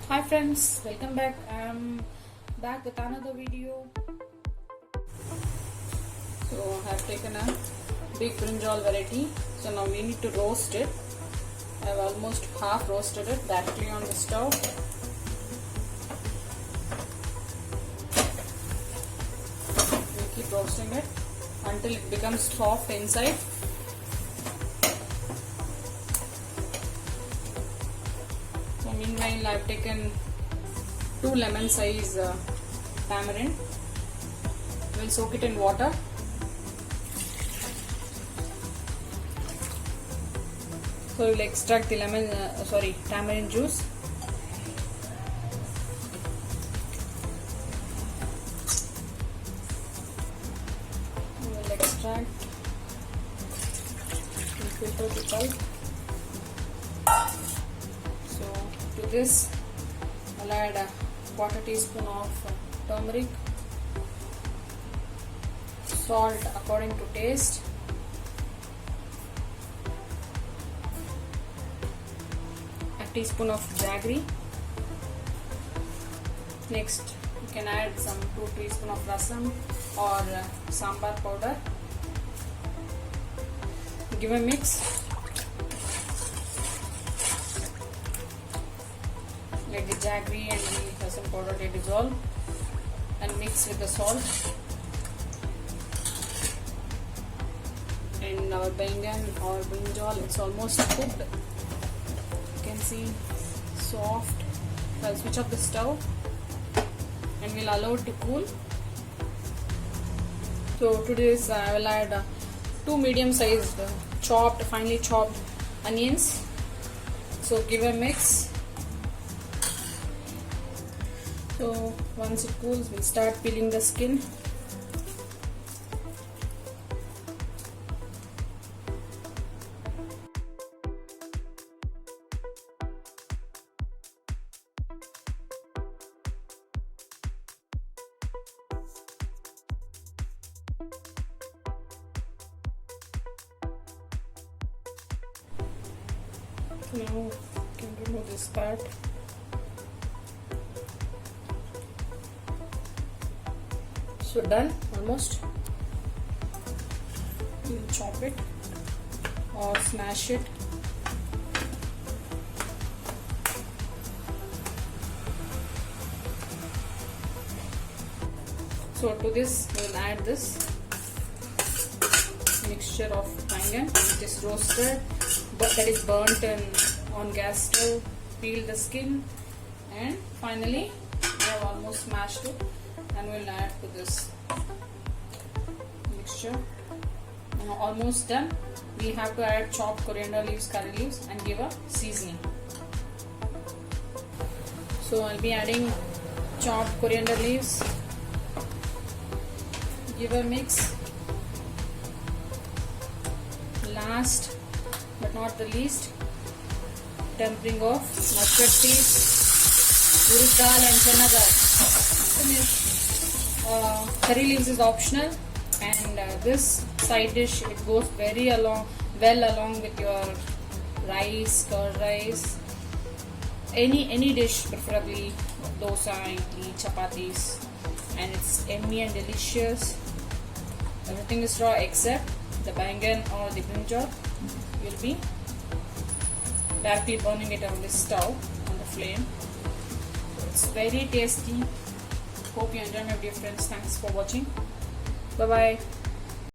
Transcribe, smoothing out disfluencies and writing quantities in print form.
Hi friends, welcome back. I'm back with another video. So I have taken a big brinjal variety. So now we need to roast it. I have almost half roasted it directly on the stove. We keep roasting it until it becomes soft inside. So meanwhile, I've taken 2 lemon size tamarind. We'll soak it in water. So we'll extract the tamarind juice. We'll extract and filter the pulp. So to this, I'll add a 1/4 teaspoon of turmeric, salt according to taste, a teaspoon of jaggery. Next, you can add some 2 teaspoons of rasam or sambar powder. Give a mix. Let the jaggery and the rasam powder dissolve and mix with the salt. And our baingan or brinjal, it's almost cooked. You can see soft. I'll switch off the stove and we'll allow it to cool. So to this I will add 2 medium sized finely chopped onions. So give a mix. So once it cools, we'll start peeling the skin. Now you can remove this part. So done, almost. You chop it or smash it. So to this we'll add this mixture of baingan which is roasted, but that is burnt on gas stove. Peel the skin, and finally we have almost smashed it, and we'll add to this mixture. Now almost done. We have to add chopped coriander leaves, curry leaves, and give a seasoning. So I'll be adding chopped coriander leaves. Give a mix. Last but not the least, tempering of mustard seeds, urad dal and chana dal. Curry leaves is optional, and this side dish, it goes well along with your rice, curd rice, any dish, preferably dosa, idli, chapatis, and it's yummy and delicious. Everything is raw except the baingan or the brinjal. Will be directly burning it on the stove on the flame. It's very tasty. Hope you enjoy my dear friends. Thanks for watching. Bye bye.